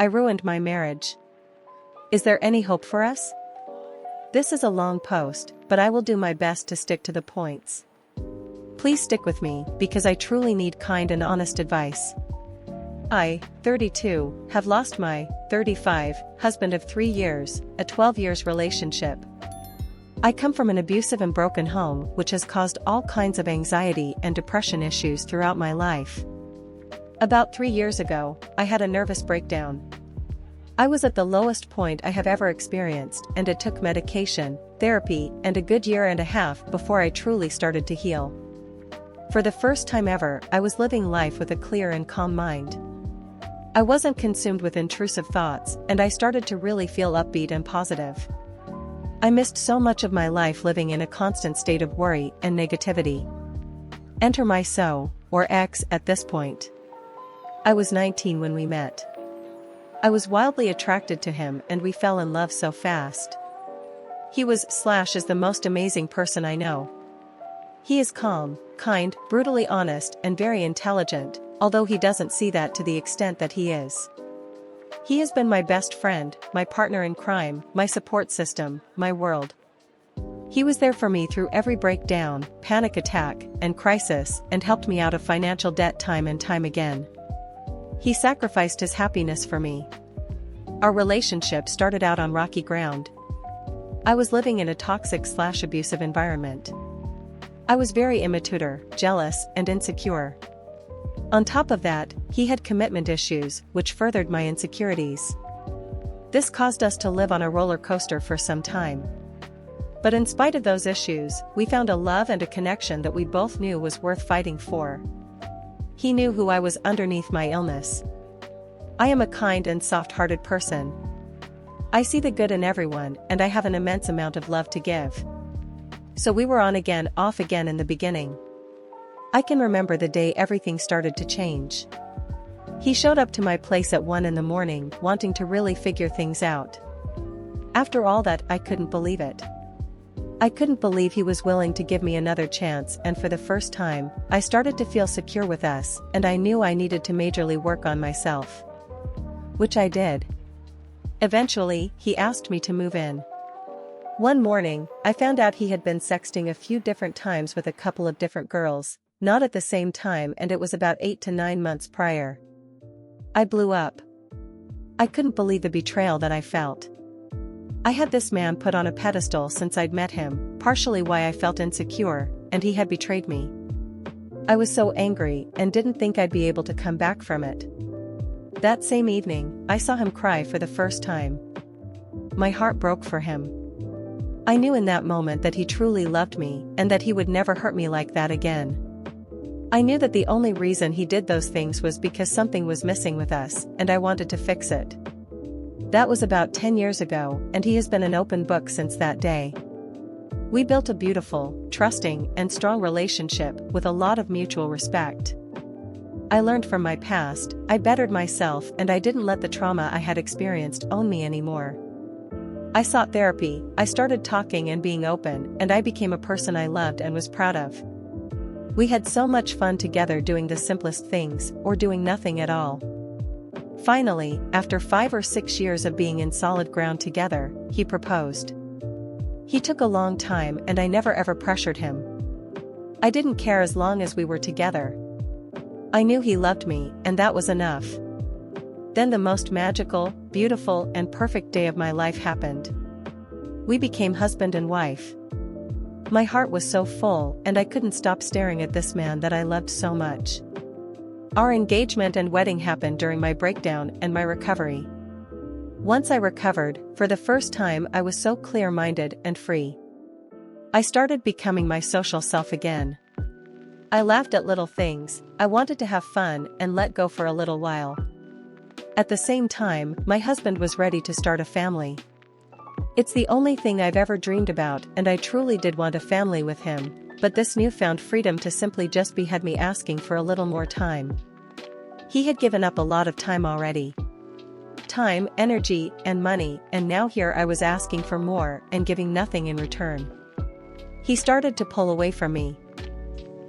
I ruined my marriage. Is there any hope for us? This is a long post, but I will do my best to stick to the points. Please stick with me, because I truly need kind and honest advice. I, 32, have lost my 35 husband of 3 years, a 12 years relationship. I come from an abusive and broken home, which has caused all kinds of anxiety and depression issues throughout my life. About 3 years ago, I had a nervous breakdown. I was at the lowest point I have ever experienced, and it took medication, therapy, and a good year and a half before I truly started to heal. For the first time ever, I was living life with a clear and calm mind. I wasn't consumed with intrusive thoughts, and I started to really feel upbeat and positive. I missed so much of my life living in a constant state of worry and negativity. Enter my ex at this point. I was 19 when we met. I was wildly attracted to him and we fell in love so fast. He is the most amazing person I know. He is calm, kind, brutally honest, and very intelligent, although he doesn't see that to the extent that he is. He has been my best friend, my partner in crime, my support system, my world. He was there for me through every breakdown, panic attack, and crisis, and helped me out of financial debt time and time again. He sacrificed his happiness for me. Our relationship started out on rocky ground. I was living in a toxic/abusive environment. I was very immature, jealous, and insecure. On top of that, he had commitment issues, which furthered my insecurities. This caused us to live on a roller coaster for some time. But in spite of those issues, we found a love and a connection that we both knew was worth fighting for. He knew who I was underneath my illness. I am a kind and soft-hearted person. I see the good in everyone, and I have an immense amount of love to give. So we were on again, off again in the beginning. I can remember the day everything started to change. He showed up to my place at 1 in the morning, wanting to really figure things out. After all that, I couldn't believe it. I couldn't believe he was willing to give me another chance, and for the first time, I started to feel secure with us, and I knew I needed to majorly work on myself. Which I did. Eventually, he asked me to move in. One morning, I found out he had been sexting a few different times with a couple of different girls, not at the same time, and it was about 8 to 9 months prior. I blew up. I couldn't believe the betrayal that I felt. I had this man put on a pedestal since I'd met him, partially why I felt insecure, and he had betrayed me. I was so angry and didn't think I'd be able to come back from it. That same evening, I saw him cry for the first time. My heart broke for him. I knew in that moment that he truly loved me and that he would never hurt me like that again. I knew that the only reason he did those things was because something was missing with us, and I wanted to fix it. That was about 10 years ago, and he has been an open book since that day. We built a beautiful, trusting, and strong relationship with a lot of mutual respect. I learned from my past, I bettered myself, and I didn't let the trauma I had experienced own me anymore. I sought therapy, I started talking and being open, and I became a person I loved and was proud of. We had so much fun together doing the simplest things, or doing nothing at all. Finally, after 5 or 6 years of being in solid ground together, he proposed. He took a long time, and I never ever pressured him. I didn't care as long as we were together. I knew he loved me, and that was enough. Then the most magical, beautiful, and perfect day of my life happened. We became husband and wife. My heart was so full, and I couldn't stop staring at this man that I loved so much. Our engagement and wedding happened during my breakdown and my recovery. Once I recovered, for the first time I was so clear-minded and free. I started becoming my social self again. I laughed at little things, I wanted to have fun and let go for a little while. At the same time, my husband was ready to start a family. It's the only thing I've ever dreamed about, and I truly did want a family with him, but this newfound freedom to simply just be had me asking for a little more time. He had given up a lot of time already. Time, energy, and money, and now here I was asking for more and giving nothing in return. He started to pull away from me.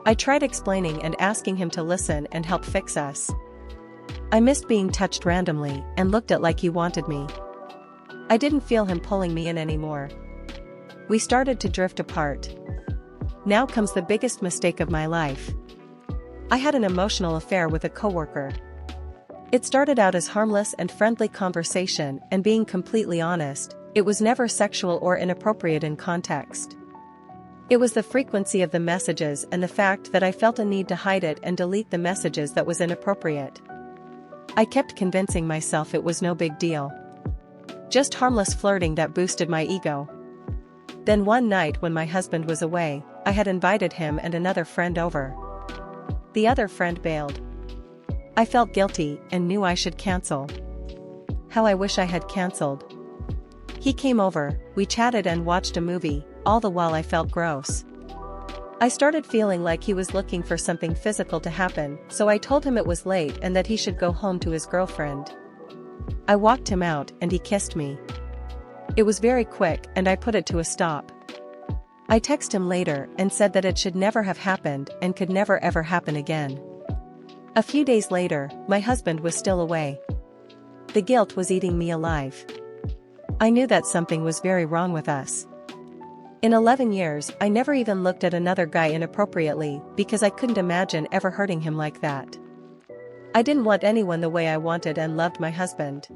I tried explaining and asking him to listen and help fix us. I missed being touched randomly and looked at like he wanted me. I didn't feel him pulling me in anymore. We started to drift apart. Now comes the biggest mistake of my life. I had an emotional affair with a coworker. It started out as harmless and friendly conversation, and being completely honest, it was never sexual or inappropriate in context. It was the frequency of the messages and the fact that I felt a need to hide it and delete the messages that was inappropriate. I kept convincing myself it was no big deal. Just harmless flirting that boosted my ego. Then one night when my husband was away, I had invited him and another friend over. The other friend bailed. I felt guilty and knew I should cancel. How I wish I had canceled. He came over, we chatted and watched a movie, all the while I felt gross. I started feeling like he was looking for something physical to happen, so I told him it was late and that he should go home to his girlfriend. I walked him out and he kissed me. It was very quick and I put it to a stop. I texted him later and said that it should never have happened and could never ever happen again. A few days later, my husband was still away. The guilt was eating me alive. I knew that something was very wrong with us. In 11 years, I never even looked at another guy inappropriately because I couldn't imagine ever hurting him like that. I didn't want anyone the way I wanted and loved my husband.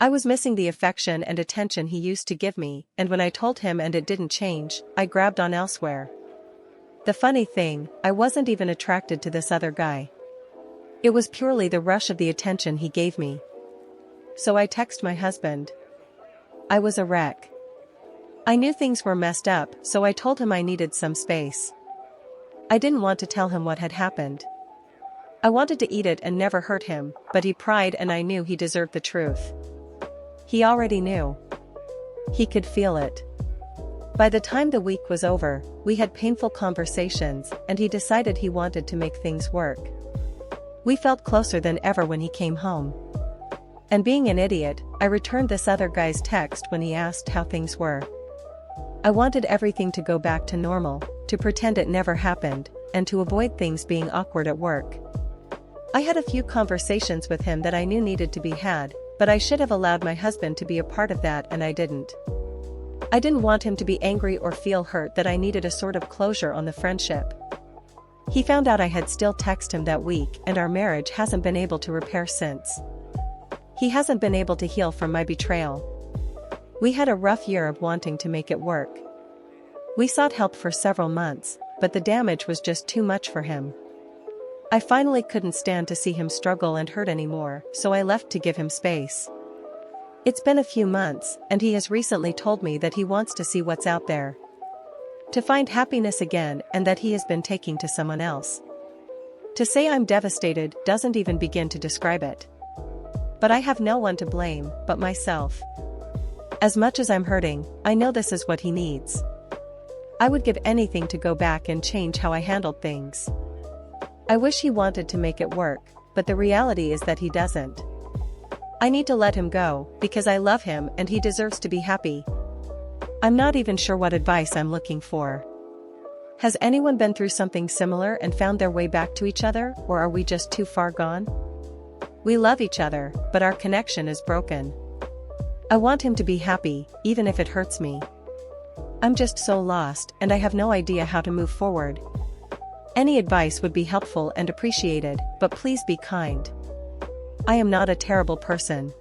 I was missing the affection and attention he used to give me, and when I told him and it didn't change, I grabbed on elsewhere. The funny thing, I wasn't even attracted to this other guy. It was purely the rush of the attention he gave me. So I texted my husband. I was a wreck. I knew things were messed up, so I told him I needed some space. I didn't want to tell him what had happened. I wanted to eat it and never hurt him, but he pried and I knew he deserved the truth. He already knew. He could feel it. By the time the week was over, we had painful conversations, and he decided he wanted to make things work. We felt closer than ever when he came home. And being an idiot, I returned this other guy's text when he asked how things were. I wanted everything to go back to normal, to pretend it never happened, and to avoid things being awkward at work. I had a few conversations with him that I knew needed to be had, but I should have allowed my husband to be a part of that and I didn't. I didn't want him to be angry or feel hurt that I needed a sort of closure on the friendship. He found out I had still texted him that week and our marriage hasn't been able to repair since. He hasn't been able to heal from my betrayal. We had a rough year of wanting to make it work. We sought help for several months, but the damage was just too much for him. I finally couldn't stand to see him struggle and hurt anymore, so I left to give him space. It's been a few months, and he has recently told me that he wants to see what's out there. To find happiness again and that he has been taking to someone else. To say I'm devastated doesn't even begin to describe it. But I have no one to blame but myself. As much as I'm hurting, I know this is what he needs. I would give anything to go back and change how I handled things. I wish he wanted to make it work, but the reality is that he doesn't. I need to let him go, because I love him and he deserves to be happy. I'm not even sure what advice I'm looking for. Has anyone been through something similar and found their way back to each other, or are we just too far gone? We love each other, but our connection is broken. I want him to be happy, even if it hurts me. I'm just so lost and I have no idea how to move forward. Any advice would be helpful and appreciated, but please be kind. I am not a terrible person.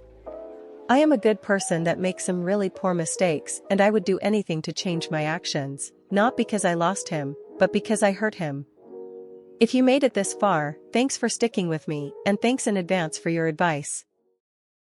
I am a good person that makes some really poor mistakes, and I would do anything to change my actions, not because I lost him, but because I hurt him. If you made it this far, thanks for sticking with me, and thanks in advance for your advice.